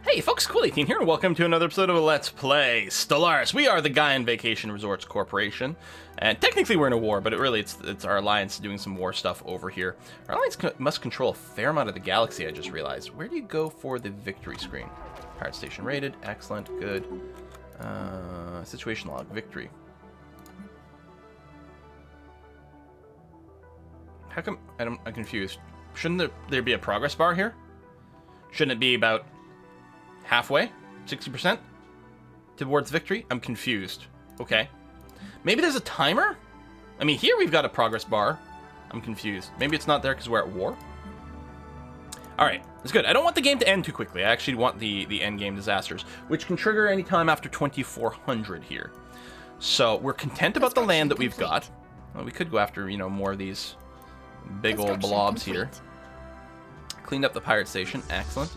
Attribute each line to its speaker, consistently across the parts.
Speaker 1: Hey folks, Cool18 here, and welcome to another episode of Let's Play Stellaris. We are the Gaian Vacation Resorts Corporation, and technically we're in a war, but it's our alliance doing some war stuff over here. Our alliance must control a fair amount of the galaxy, I just realized. Where do you go for the victory screen? Pirate station rated, excellent, good. Situation log, victory. How come, I'm confused. Shouldn't there be a progress bar here? Shouldn't it be about halfway? 60% towards victory? I'm confused. Okay. Maybe there's a timer? I mean, here we've got a progress bar. I'm confused. Maybe it's not there because we're at war? Alright, that's good. I don't want the game to end too quickly. I actually want the end game disasters, which can trigger any time after 2400 here. So, we're content about the land that we've got. Well, we could go after, you know, more of these big old blobs here. Cleaned up the pirate station. Excellent.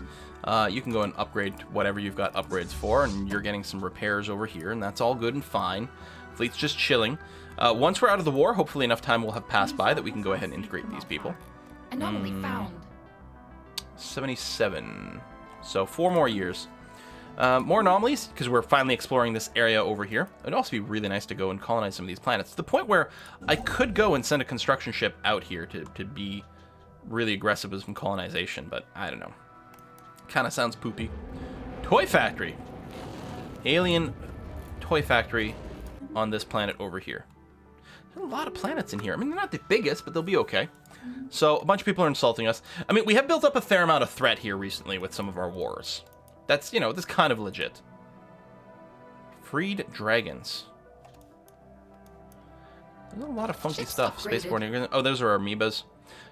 Speaker 1: You can go and upgrade whatever you've got upgrades for, and you're getting some repairs over here, and that's all good and fine. Fleet's just chilling. Once we're out of the war, hopefully enough time will have passed by that we can go ahead and integrate these people.
Speaker 2: Anomaly found.
Speaker 1: 77. So 4 more years. More anomalies, because we're finally exploring this area over here. It'd also be really nice to go and colonize some of these planets. To the point where I could go and send a construction ship out here to be really aggressive with some colonization, but I don't know. Kind of sounds poopy. Toy factory. Alien toy factory on this planet over here. There's a lot of planets in here. I mean, they're not the biggest, but they'll be okay. So a bunch of people are insulting us. I mean, we have built up a fair amount of threat here recently with some of our wars. That's, you know, that's kind of legit. Freed dragons. There's a lot of funky stuff. Spaceborne. Oh, those are our amoebas.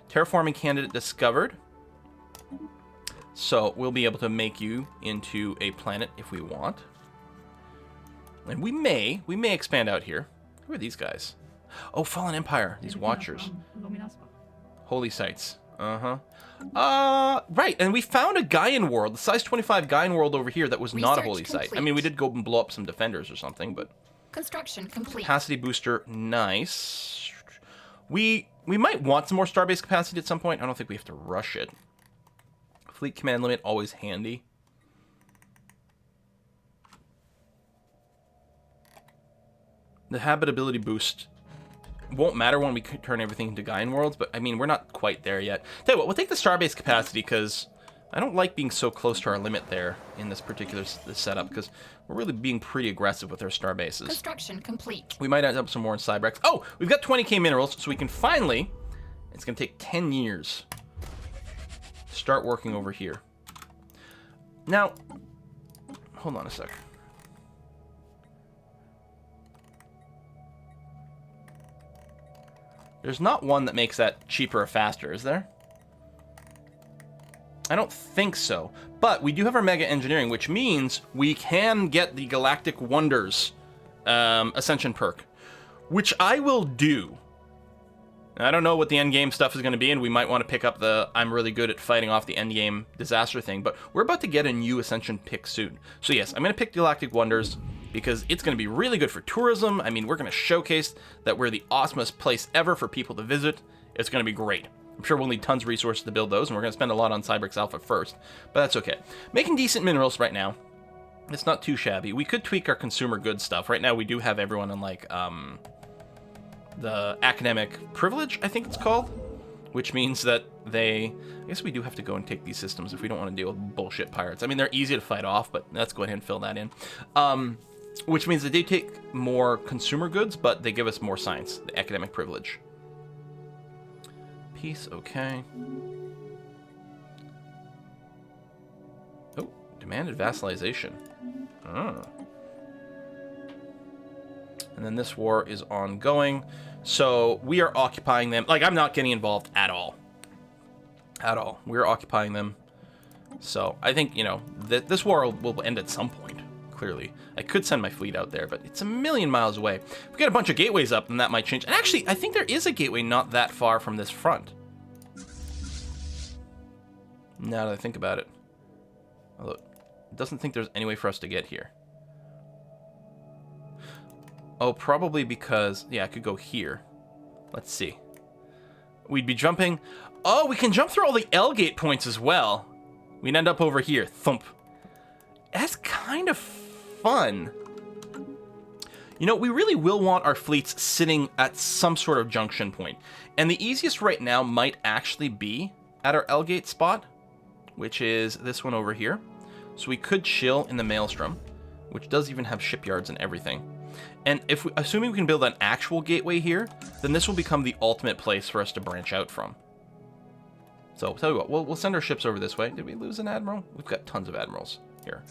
Speaker 1: Terraforming candidate discovered. So we'll be able to make you into a planet if we want. And we may expand out here. Who are these guys? Oh, Fallen Empire. These Watchers. Holy sites. Right, and we found a Gaian world, the size 25 Gaian world over here that was not a holy site. I mean, we did go and blow up some defenders or something, but...
Speaker 2: Construction complete.
Speaker 1: Capacity booster, nice. We might want some more starbase capacity at some point. I don't think we have to rush it. Fleet command limit, always handy. The habitability boost won't matter when we turn everything into Gaian worlds, but I mean, we're not quite there yet. Tell you what, we'll take the starbase capacity because I don't like being so close to our limit there in this particular setup because we're really being pretty aggressive with our starbases.
Speaker 2: Construction complete.
Speaker 1: We might add up some more in Cybrex. Oh, we've got 20k minerals, so we can finally, it's going to take 10 years, start working over here. Now, hold on a sec. There's not one that makes that cheaper or faster, is there? I don't think so. But we do have our Mega Engineering, which means we can get the Galactic Wonders Ascension perk, which I will do. I don't know what the endgame stuff is going to be, and we might want to pick up the I'm really good at fighting off the endgame disaster thing, but we're about to get a new Ascension pick soon. So yes, I'm going to pick Galactic Wonders because it's going to be really good for tourism. I mean, we're going to showcase that we're the awesomest place ever for people to visit. It's going to be great. I'm sure we'll need tons of resources to build those, and we're going to spend a lot on Cybrex Alpha first, but that's okay. Making decent minerals right now. It's not too shabby. We could tweak our consumer goods stuff. Right now, we do have everyone on, like, the academic privilege, I think it's called, which means that I guess we do have to go and take these systems if we don't want to deal with bullshit pirates. I mean, they're easy to fight off, but let's go ahead and fill that in. Which means that they take more consumer goods, but they give us more science, the academic privilege. Peace, okay. Oh, demanded vassalization. Oh. And then this war is ongoing. So we are occupying them. Like, I'm not getting involved at all. At all. We're occupying them. So I think, you know, this war will end at some point, clearly. I could send my fleet out there, but it's a million miles away. If we get a bunch of gateways up, then that might change. And actually, I think there is a gateway not that far from this front. Now that I think about it. Although, it doesn't think there's any way for us to get here. Oh, probably because... Yeah, I could go here. Let's see. We'd be jumping... Oh, we can jump through all the L gate points as well. We'd end up over here. Thump. That's kind of fun. You know, we really will want our fleets sitting at some sort of junction point. And the easiest right now might actually be at our L-gate spot, which is this one over here. So we could chill in the Maelstrom, which does even have shipyards and everything. And assuming we can build an actual gateway here, then this will become the ultimate place for us to branch out from. So, tell you what, we'll send our ships over this way. Did we lose an admiral? We've got tons of admirals. Here,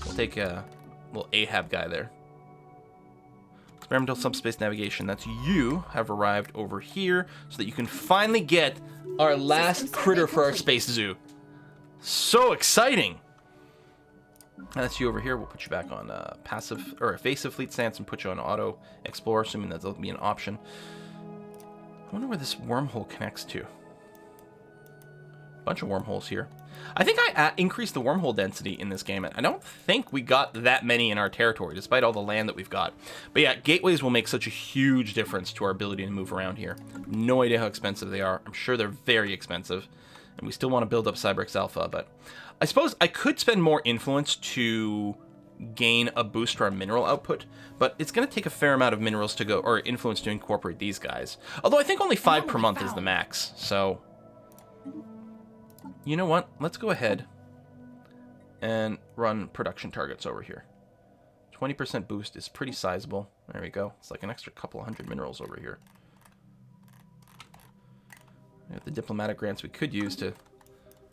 Speaker 1: we'll take a little Ahab guy there. Experimental subspace navigation. That's you have arrived over here so that you can finally get our last critter for our space zoo. So exciting! That's you over here. We'll put you back on passive or evasive fleet stance and put you on auto explore, assuming that'll be an option. I wonder where this wormhole connects to. Bunch of wormholes here. I think I increased the wormhole density in this game. I don't think we got that many in our territory, despite all the land that we've got. But yeah, gateways will make such a huge difference to our ability to move around here. No idea how expensive they are. I'm sure they're very expensive. And we still want to build up Cyberx Alpha, but I suppose I could spend more influence to gain a boost to our mineral output, but it's going to take a fair amount of minerals to go, or influence to incorporate these guys. Although I think only 5 per month is the max, so... You know what? Let's go ahead and run production targets over here. 20% boost is pretty sizable. There we go. It's like an extra couple 100 minerals over here. We have the diplomatic grants we could use to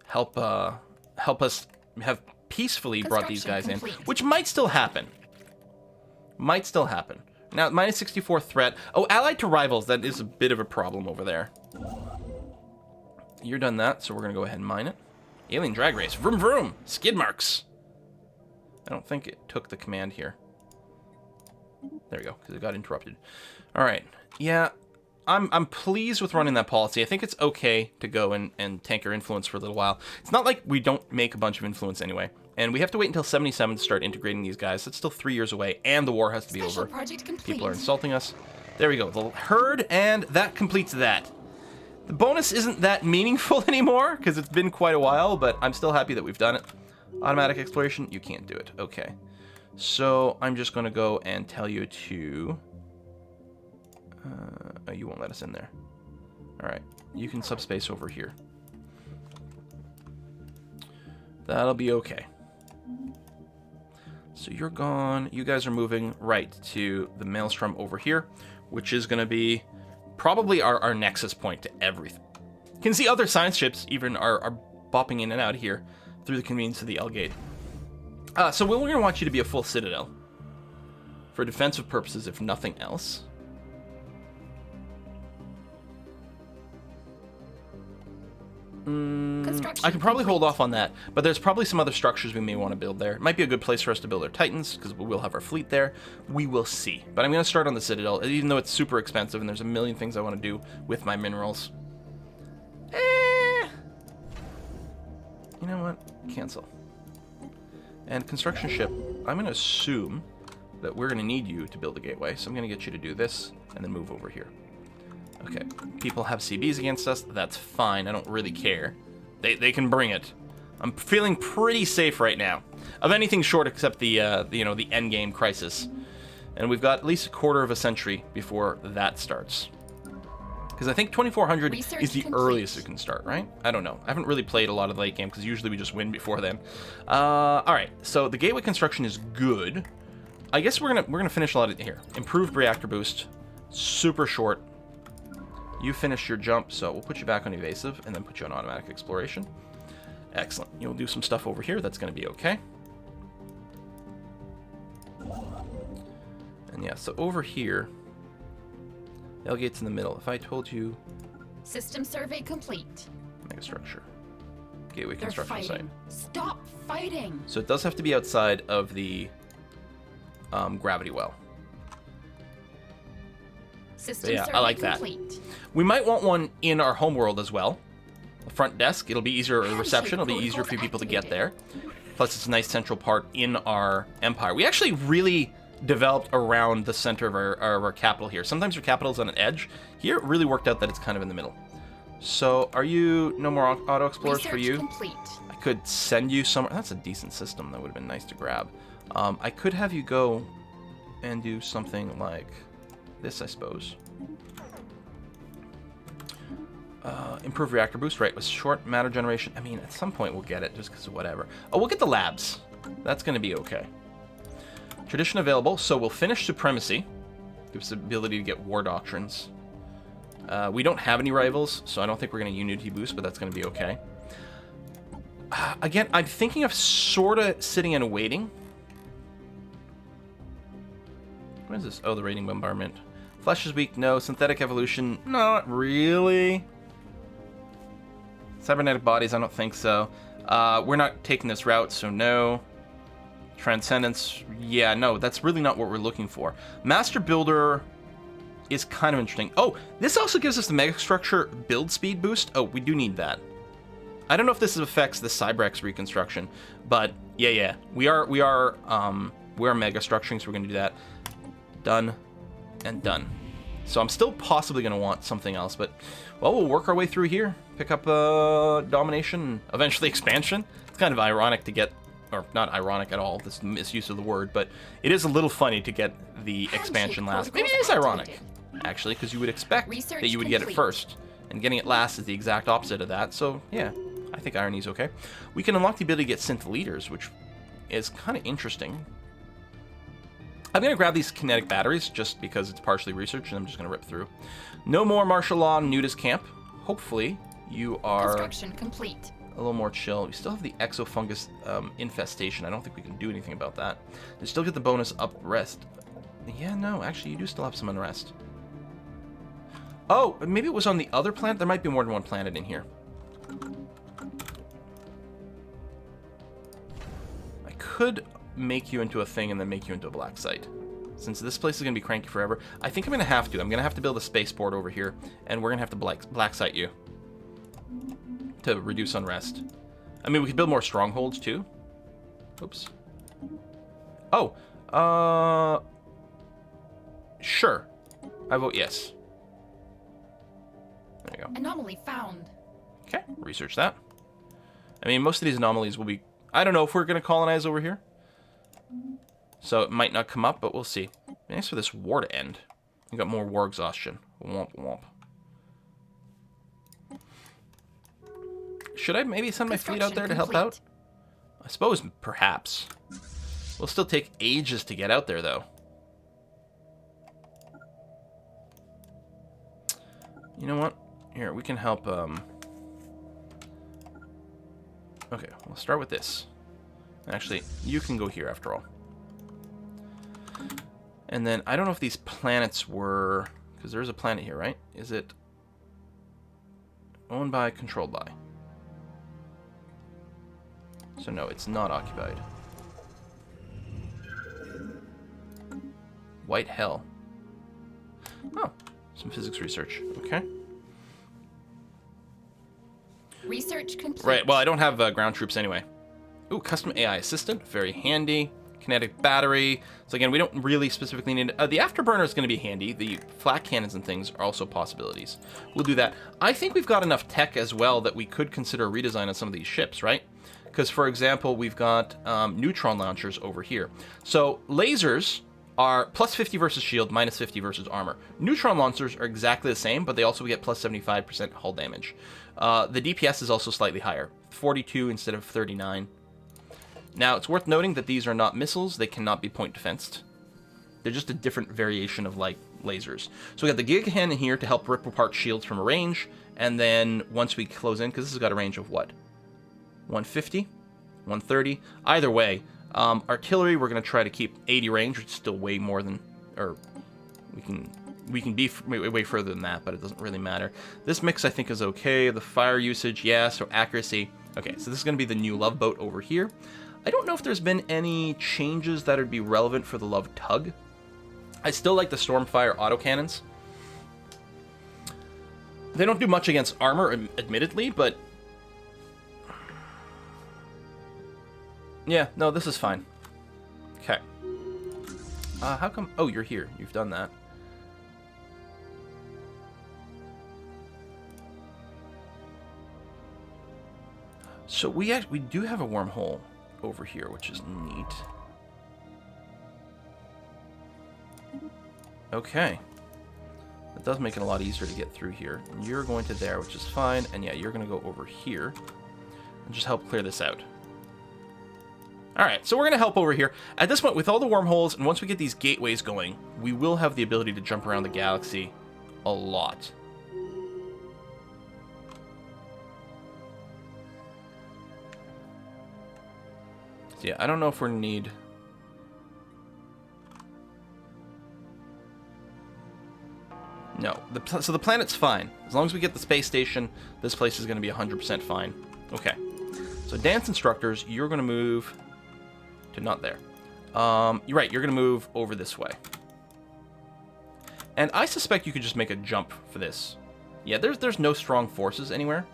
Speaker 1: help us have peacefully brought these guys in, which might still happen. Might still happen. Now, minus 64 threat. Oh, allied to rivals. That is a bit of a problem over there. You're done that, so we're going to go ahead and mine it. Alien drag race. Vroom vroom. Skid marks. I don't think it took the command here. There we go, because it got interrupted. All right. Yeah, I'm pleased with running that policy. I think it's okay to go and tank our influence for a little while. It's not like we don't make a bunch of influence anyway. And we have to wait until 77 to start integrating these guys. That's still 3 years away, and the war has to be over. People are insulting us. There we go. The herd, and that completes that. The bonus isn't that meaningful anymore, because it's been quite a while, but I'm still happy that we've done it. Automatic exploration, you can't do it. Okay. So I'm just going to go and tell you to... oh, you won't let us in there. Alright. You can subspace over here. That'll be okay. So you're gone. You guys are moving right to the Maelstrom over here, which is going to be... probably our nexus point to everything. You can see other science ships even are bopping in and out here through the convenience of the L-gate. So we're going to want you to be a full citadel for defensive purposes, if nothing else. I could probably hold off on that, but there's probably some other structures we may want to build there. It might be a good place for us to build our Titans, because we'll have our fleet there. We will see. But I'm going to start on the Citadel, even though it's super expensive and there's a million things I want to do with my minerals. You know what? Cancel. And construction ship, I'm going to assume that we're going to need you to build a gateway, so I'm going to get you to do this and then move over here. Okay, people have CBs against us. That's fine. I don't really care. They can bring it. I'm feeling pretty safe right now. Of anything short except the the end game crisis. And we've got at least a quarter of a century before that starts. Because I think 2400 is the earliest we can start, right? I don't know. I haven't really played a lot of the late game because usually we just win before then. All right, so the gateway construction is good. I guess we're gonna finish a lot of here. Improved reactor boost, super short. You finish your jump, so we'll put you back on evasive and then put you on automatic exploration. Excellent. You'll do some stuff over here. That's going to be okay. And yeah, so over here, L-gate's in the middle. If I told you...
Speaker 2: System survey complete.
Speaker 1: Megastructure. Gateway construction site.
Speaker 2: Stop fighting!
Speaker 1: So it does have to be outside of the gravity well.
Speaker 2: System
Speaker 1: yeah, I like
Speaker 2: complete.
Speaker 1: That. We might want one in our homeworld as well. The front desk, it'll be easier reception, it'll be easier for people to get there. Plus it's a nice central part in our empire. We actually really developed around the center of our capital here. Sometimes your capital's on an edge. Here it really worked out that it's kind of in the middle. So are you no more auto explorers for you?
Speaker 2: Complete.
Speaker 1: I could send you somewhere. That's a decent system. That would have been nice to grab. I could have you go and do something like this, I suppose. Improve reactor boost, right? With short matter generation. I mean, at some point we'll get it, just because of whatever. Oh, we'll get the labs. That's going to be okay. Tradition available, so we'll finish supremacy. Gives us the ability to get war doctrines. We don't have any rivals, so I don't think we're going to unity boost, but that's going to be okay. Again, I'm thinking of sort of sitting and waiting. What is this? Oh, the raiding bombardment. Flesh is weak, no. Synthetic evolution, not really. Cybernetic bodies, I don't think so. We're not taking this route, so no. Transcendence, yeah, no, that's really not what we're looking for. Master Builder is kind of interesting. Oh, this also gives us the megastructure build speed boost. Oh, we do need that. I don't know if this affects the Cybrex reconstruction, but yeah, we are megastructuring, so we're gonna do that. Done and done. So I'm still possibly gonna want something else, but well, we'll work our way through here. Pick up domination, eventually expansion. It's kind of ironic to get, or not ironic at all, this misuse of the word, but it is a little funny to get the expansion last. Maybe it is ironic, actually, because you would expect that you would get it first, and getting it last is the exact opposite of that, so yeah, I think irony is okay. We can unlock the ability to get synth leaders, which is kind of interesting. I'm going to grab these kinetic batteries just because it's partially researched, and I'm just going to rip through. No more martial law nudist camp. Hopefully, you are
Speaker 2: Construction complete.
Speaker 1: a little more chill. We still have the exofungus infestation. I don't think we can do anything about that. You still get the bonus up rest. Yeah, no, actually, you do still have some unrest. Oh, maybe it was on the other planet? There might be more than one planet in here. I could make you into a thing and then make you into a black site. Since this place is going to be cranky forever, I think I'm going to have to. I'm going to have to build a spaceport over here, and we're going to have to black site you to reduce unrest. I mean, we could build more strongholds, too. Oops. Oh, sure. I vote yes. There you go.
Speaker 2: Anomaly found.
Speaker 1: Okay, research that. I mean, most of these anomalies will be... I don't know if we're going to colonize over here. So it might not come up, but we'll see. Thanks for this war to end. We got more war exhaustion. Womp womp. Should I maybe send my fleet out there to help out? I suppose, perhaps. We'll still take ages to get out there, though. You know what? Here, we can help, Okay, we'll start with this. Actually, you can go here after all. And then, I don't know if these planets were... Because there's a planet here, right? Is it owned by, controlled by? So no, it's not occupied. White Hell. Oh, some physics research. Okay.
Speaker 2: Research complete.
Speaker 1: Right, well, I don't have ground troops anyway. Ooh, custom AI assistant. Very handy. Kinetic battery. So again, we don't really specifically need it. The afterburner is going to be handy. The flak cannons and things are also possibilities. We'll do that. I think we've got enough tech as well that we could consider a redesign on some of these ships, right? Because, for example, we've got neutron launchers over here. So lasers are plus 50 versus shield, minus 50 versus armor. Neutron launchers are exactly the same, but they also get plus 75% hull damage. The DPS is also slightly higher, 42 instead of 39. Now, it's worth noting that these are not missiles. They cannot be point defensed. They're just a different variation of, like, lasers. So we got the Gaian here to help rip apart shields from a range, and then once we close in, because this has got a range of what? 150? 130? Either way, artillery, we're going to try to keep 80 range, which is still way more than... Or, we can be way further than that, but it doesn't really matter. This mix, I think, is okay. The fire usage, yeah, so accuracy. Okay, so this is going to be the new love boat over here. I don't know if there's been any changes that would be relevant for the Love Tug. I still like the Stormfire autocannons. They don't do much against armor, admittedly, but... Yeah, no, this is fine. Okay. How come... Oh, you're here. You've done that. So we do have a wormhole over here, which is neat. Okay. That does make it a lot easier to get through here. You're going to there, which is fine. And yeah, you're going to go over here and just help clear this out. Alright, so we're going to help over here. At this point, with all the wormholes, and once we get these gateways going, we will have the ability to jump around the galaxy a lot. So yeah, I don't know if we need... No, so the planet's fine. As long as we get the space station, this place is going to be 100% fine. Okay. So dance instructors, you're going to move to not there. You're right, you're going to move over this way. And I suspect you could just make a jump for this. Yeah, there's no strong forces anywhere.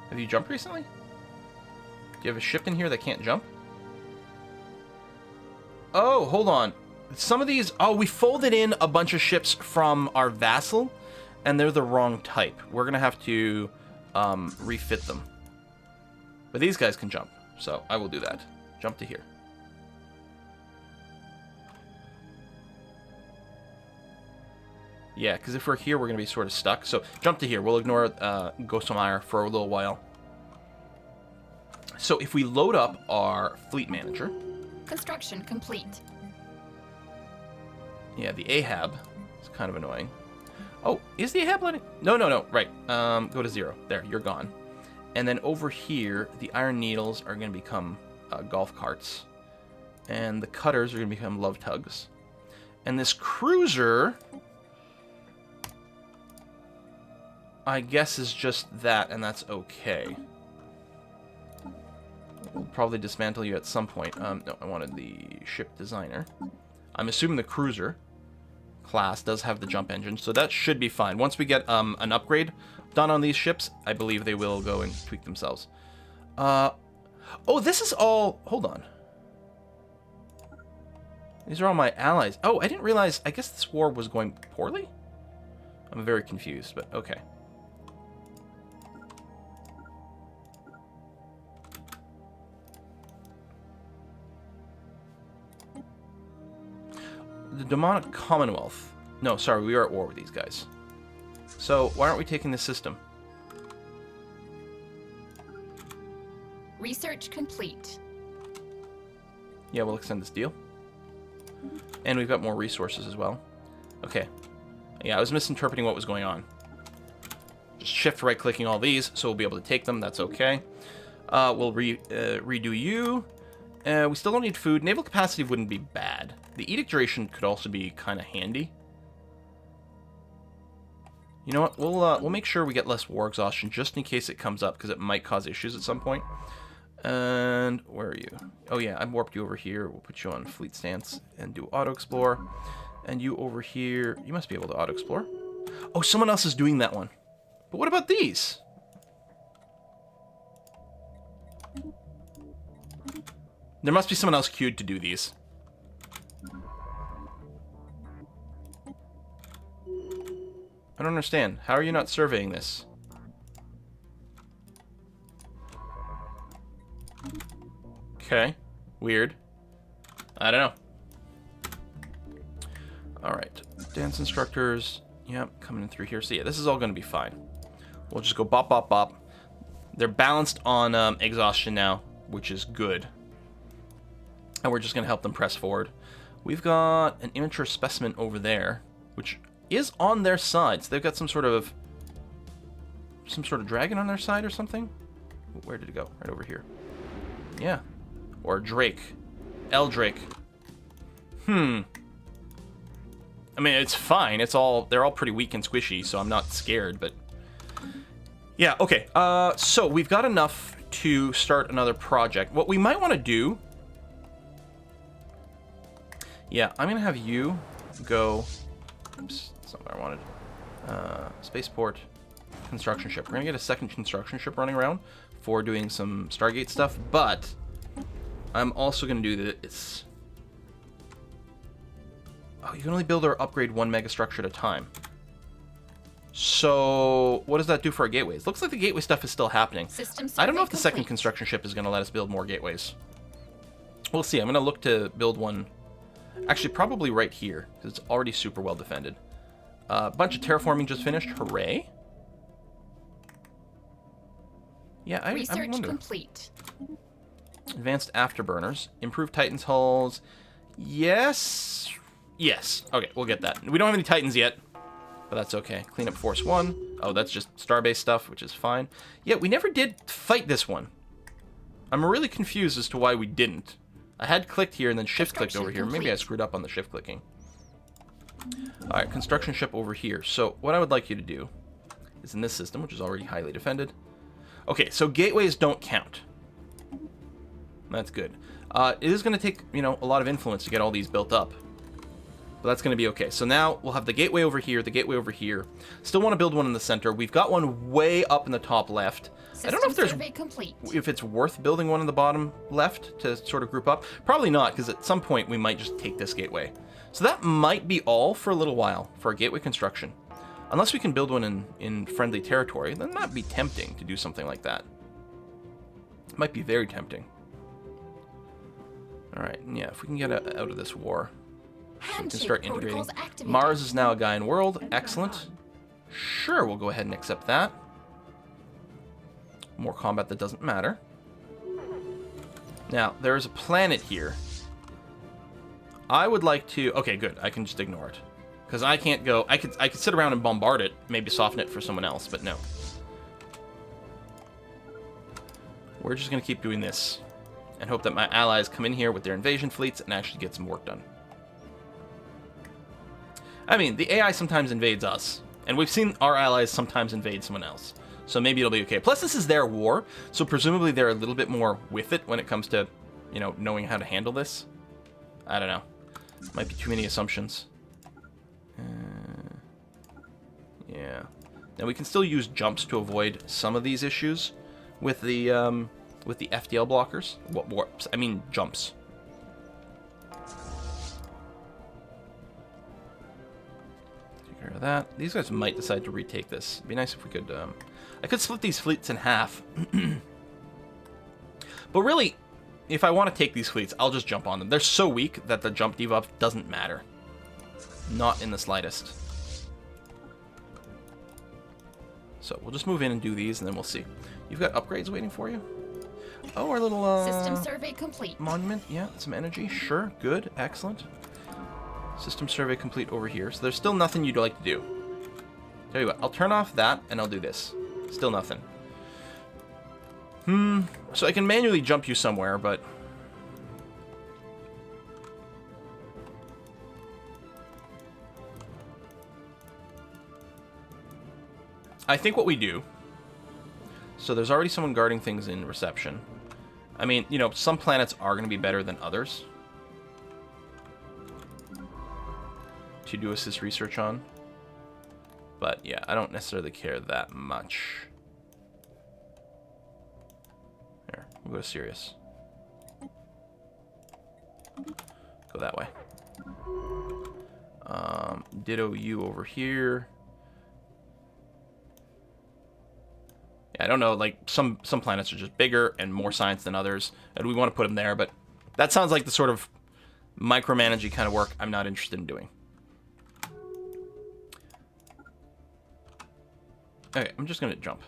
Speaker 1: Have you jumped recently? Do you have a ship in here that can't jump? Oh, hold on. Some of these... Oh, we folded in a bunch of ships from our vassal, and they're the wrong type. We're going to have to refit them. But these guys can jump, so I will do that. Jump to here. Yeah, because if we're here, we're going to be sort of stuck. So jump to here. We'll ignore Gosomire for a little while. So if we load up our fleet manager...
Speaker 2: Construction complete.
Speaker 1: Yeah, the Ahab is kind of annoying. Oh, is the Ahab letting... No. Right. Go to 0. There, you're gone. And then over here, the Iron Needles are going to become golf carts. And the Cutters are going to become love tugs. And this cruiser... I guess is just that, and that's okay. We'll probably dismantle you at some point. No, I wanted the ship designer. I'm assuming the cruiser class does have the jump engine, so that should be fine. Once we get an upgrade done on these ships, I believe they will go and tweak themselves. Oh, this is all... Hold on. These are all my allies. Oh, I didn't realize... I guess this war was going poorly? I'm very confused, but okay. The Demonic Commonwealth. No, sorry, we are at war with these guys. So, why aren't we taking this system?
Speaker 2: Research complete.
Speaker 1: Yeah, we'll extend this deal. And we've got more resources as well. Okay. Yeah, I was misinterpreting what was going on. Just shift right-clicking all these, so we'll be able to take them. That's okay. We'll redo you. We still don't need food. Naval capacity wouldn't be bad. The edict duration could also be kind of handy. You know what? We'll make sure we get less war exhaustion just in case it comes up, because it might cause issues at some point. And where are you? Oh yeah, I warped you over here. We'll put you on fleet stance and do auto explore. And you over here, you must be able to auto explore. Oh, someone else is doing that one. But what about these? There must be someone else queued to do these. I don't understand. How are you not surveying this? Okay. Weird. I don't know. Alright. Dance instructors. Yep, coming in through here. So yeah, this is all going to be fine. We'll just go bop, bop, bop. They're balanced on exhaustion now, which is good. And we're just going to help them press forward. We've got an immature specimen over there, which is on their side. So they've got some sort of dragon on their side or something. Where did it go? Right over here. Yeah. Or Drake. Eldrake. I mean, it's fine. They're all pretty weak and squishy, so I'm not scared, but... Yeah, okay. So we've got enough to start another project. What we might want to do... Yeah, I'm going to have you go... Oops, that's not what I wanted. Spaceport, construction ship. We're going to get a second construction ship running around for doing some Stargate stuff, but I'm also going to do this. Oh, you can only build or upgrade one megastructure at a time. So what does that do for our gateways? Looks like the gateway stuff is still happening.
Speaker 2: System
Speaker 1: I don't know if
Speaker 2: survey
Speaker 1: the second
Speaker 2: complete.
Speaker 1: construction ship is going to let us build more gateways. We'll see. I'm going to look to build one. Actually, probably right here, because it's already super well defended. A bunch of terraforming just finished. Hooray. Yeah, I
Speaker 2: Research
Speaker 1: wonder.
Speaker 2: complete.
Speaker 1: Advanced afterburners. Improved Titans hulls. Yes. Yes. Okay, we'll get that. We don't have any Titans yet, but that's okay. Cleanup Force 1. Oh, that's just Starbase stuff, which is fine. Yeah, we never did fight this one. I'm really confused as to why we didn't. I had clicked here and then shift clicked over here. Maybe I screwed up on the shift clicking. Alright, construction ship over here. So what I would like you to do is in this system, which is already highly defended. Okay, so gateways don't count. That's good. It is going to take, you know, a lot of influence to get all these built up. But that's going to be okay. So now we'll have the gateway over here, the gateway over here. Still want to build one in the center. We've got one way up in the top left. I don't know if it's worth building one in the bottom left to sort of group up. Probably not, because at some point we might just take this gateway. So that might be all for a little while for our gateway construction. Unless we can build one in friendly territory, then that'd be tempting to do something like that. It might be very tempting. Alright, yeah, if we can get out of this war, so we can start integrating. Mars is now a Gaian world. Excellent. Sure, we'll go ahead and accept that. More combat that doesn't matter. Now, there is a planet here. I would like to... Okay, good. I can just ignore it. Because I can't go... I could sit around and bombard it, maybe soften it for someone else, but no. We're just going to keep doing this. And hope that my allies come in here with their invasion fleets and actually get some work done. I mean, the AI sometimes invades us. And we've seen our allies sometimes invade someone else. So maybe it'll be okay. Plus, this is their war, so presumably they're a little bit more with it when it comes to, you know, knowing how to handle this. I don't know. Might be too many assumptions. Yeah. Now we can still use jumps to avoid some of these issues with the FDL blockers. What warps? I mean jumps. Take care of that. These guys might decide to retake this. It'd be nice if we could. I could split these fleets in half. But really, if I want to take these fleets, I'll just jump on them. They're so weak that the jump debuff doesn't matter. Not in the slightest. So we'll just move in and do these, and then we'll see. You've got upgrades waiting for you? Oh, our little
Speaker 2: System survey complete.
Speaker 1: Monument. Yeah, some energy. Sure. Good. Excellent. System survey complete over here. So there's still nothing you'd like to do. Tell you what, I'll turn off that, and I'll do this. Still nothing. So I can manually jump you somewhere, but... I think what we do... So there's already someone guarding things in reception. I mean, you know, some planets are going to be better than others to do assist research on. But yeah, I don't necessarily care that much. There, we'll go to Sirius. Go that way. Ditto you over here. Yeah, I don't know, like some planets are just bigger and more science than others, and we want to put them there, but that sounds like the sort of micromanaging kind of work I'm not interested in doing. Okay, I'm just going to jump.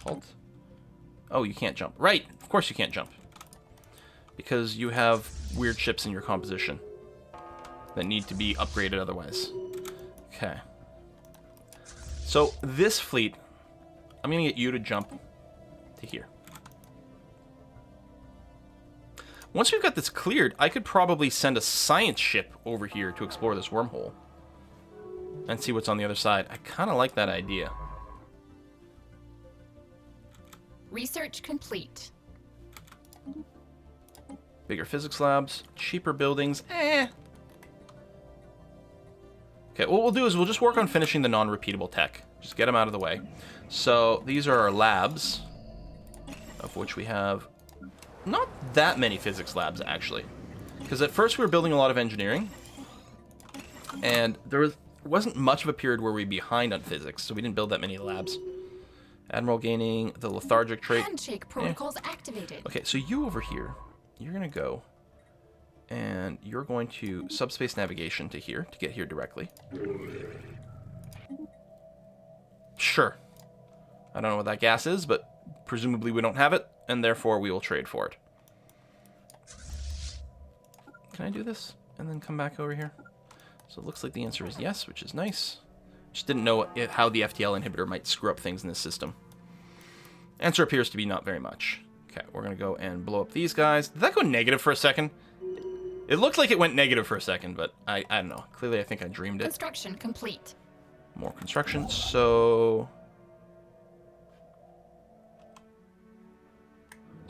Speaker 1: Halt. Oh, you can't jump. Right, of course you can't jump. Because you have weird ships in your composition that need to be upgraded otherwise. Okay. So, this fleet, I'm going to get you to jump to here. Once we've got this cleared, I could probably send a science ship over here to explore this wormhole. And see what's on the other side. I kind of like that idea.
Speaker 2: Research complete.
Speaker 1: Bigger physics labs, cheaper buildings, Okay, what we'll do is we'll just work on finishing the non-repeatable tech. Just get them out of the way. So, these are our labs, of which we have not that many physics labs, actually. Because at first we were building a lot of engineering. And there wasn't much of a period where we were behind on physics, so we didn't build that many labs. Admiral gaining the lethargic trait.
Speaker 2: Handshake protocols activated.
Speaker 1: Okay, so you over here, you're going to go, and you're going to subspace navigation to here, to get here directly. Sure. I don't know what that gas is, but presumably we don't have it, and therefore we will trade for it. Can I do this and then come back over here? So it looks like the answer is yes, which is nice. Just didn't know how the FTL inhibitor might screw up things in this system. Answer appears to be not very much. Okay, we're going to go and blow up these guys. Did that go negative for a second? It looked like it went negative for a second, but I don't know. Clearly, I think I dreamed it.
Speaker 2: Construction complete.
Speaker 1: More construction, so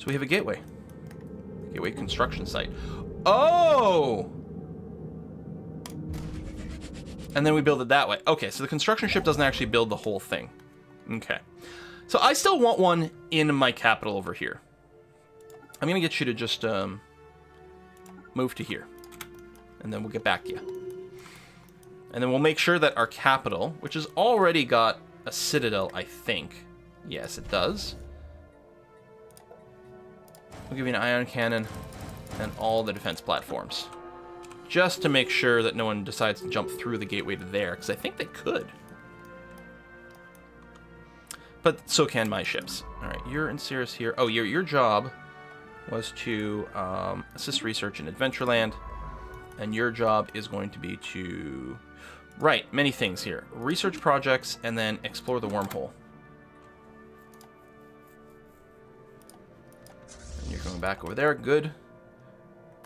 Speaker 1: we have a gateway. Gateway construction site. Oh! And then we build it that way. Okay, so the construction ship doesn't actually build the whole thing. Okay. So I still want one in my capital over here. I'm going to get you to just move to here. And then we'll get back to you. And then we'll make sure that our capital, which has already got a citadel, I think. Yes, it does. We'll give you an ion cannon and all the defense platforms. Just to make sure that no one decides to jump through the gateway to there, because I think they could. But so can my ships. Alright, you're in Cirrus here. Oh, your job was to assist research in Adventureland. And your job is going to be to... Right, many things here. Research projects, and then explore the wormhole. And you're going back over there. Good.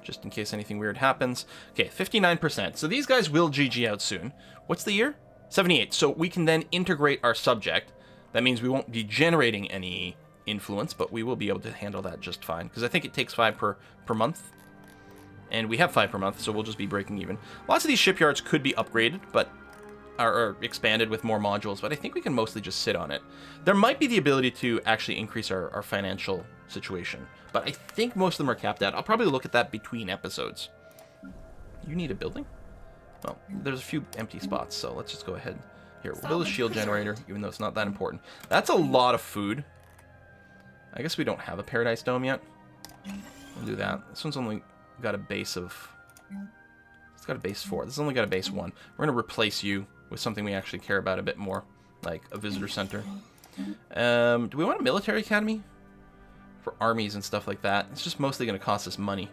Speaker 1: Just in case anything weird happens. Okay, 59%. So these guys will GG out soon. What's the year? 78. So we can then integrate our subject. That means we won't be generating any influence, but we will be able to handle that just fine. Because I think it takes 5 per month. And we have 5 per month, so we'll just be breaking even. Lots of these shipyards could be upgraded, but are expanded with more modules, but I think we can mostly just sit on it. There might be the ability to actually increase our financial situation, but I think most of them are capped out. I'll probably look at that between episodes. You need a building? Well, there's a few empty spots, so let's just go ahead. Here, we'll build a shield generator, even though it's not that important. That's a lot of food. I guess we don't have a Paradise Dome yet. We'll do that. This one's only got a base of... It's got a base 4. This has only got a base 1. We're going to replace you with something we actually care about a bit more, like a visitor center. Do we want a military academy? For armies and stuff like that. It's just mostly going to cost us money.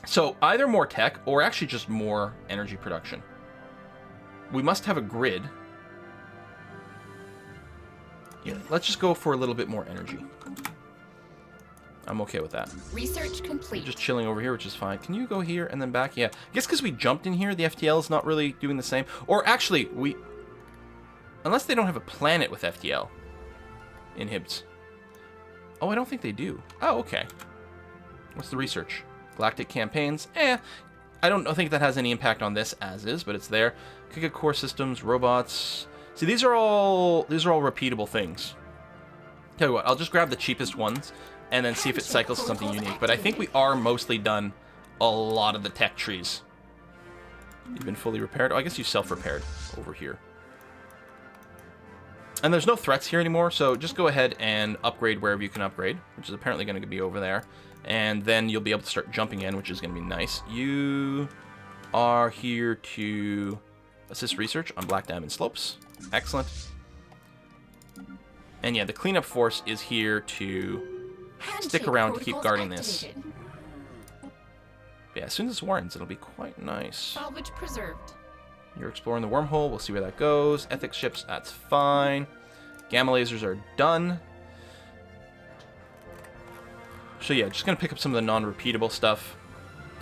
Speaker 1: So either more tech or actually just more energy production. We must have a grid. Here, let's just go for a little bit more energy. I'm okay with that.
Speaker 2: Research complete.
Speaker 1: We're just chilling over here, which is fine. Can you go here and then back? Yeah. I guess because we jumped in here, the FTL is not really doing the same. Or actually, unless they don't have a planet with FTL inhibits. Oh, I don't think they do. Oh, okay. What's the research? Galactic campaigns? I don't think that has any impact on this as is, but it's there. Could get core systems, robots. See, these are all repeatable things. Tell you what, I'll just grab the cheapest ones and then see if it cycles to something unique. But I think we are mostly done a lot of the tech trees. You've been fully repaired. Oh, I guess you self-repaired over here. And there's no threats here anymore, so just go ahead and upgrade wherever you can upgrade, which is apparently going to be over there. And then you'll be able to start jumping in, which is going to be nice. You are here to assist research on Black Diamond Slopes. Excellent. And yeah, the cleanup force is here to stick around to keep guarding this. Yeah, as soon as this war ends, it'll be quite nice.
Speaker 2: Salvage preserved.
Speaker 1: You're exploring the wormhole. We'll see where that goes. Ethics ships, that's fine. Gamma lasers are done. So yeah, just gonna pick up some of the non-repeatable stuff.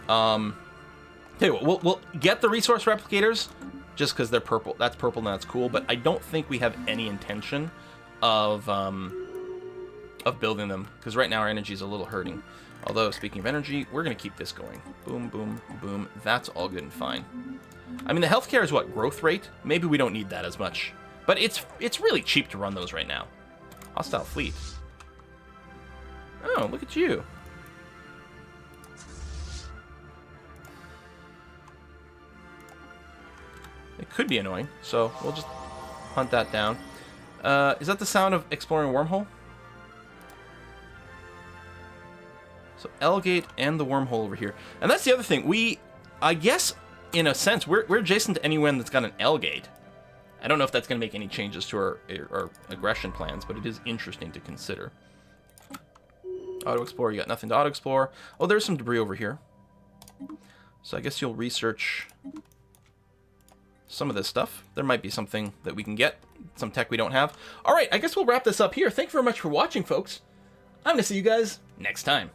Speaker 1: Tell you what, we'll get the resource replicators just because they're purple. That's purple and that's cool. But I don't think we have any intention of building them because right now our energy is a little hurting. Although speaking of energy, we're gonna keep this going. Boom, boom, boom. That's all good and fine. I mean, the healthcare is what, growth rate? Maybe we don't need that as much, but it's really cheap to run those right now. Hostile fleet. Oh, look at you. could be annoying, so we'll just hunt that down. Is that the sound of exploring a wormhole? So L-gate and the wormhole over here. And that's the other thing. I guess, in a sense, we're adjacent to anyone that's got an L-gate. I don't know if that's going to make any changes to our aggression plans, but it is interesting to consider. Auto-explore, you got nothing to auto-explore. Oh, there's some debris over here. So I guess you'll research some of this stuff. There might be something that we can get, some tech we don't have. All right, I guess we'll wrap this up here. Thank you very much for watching, folks. I'm going to see you guys next time.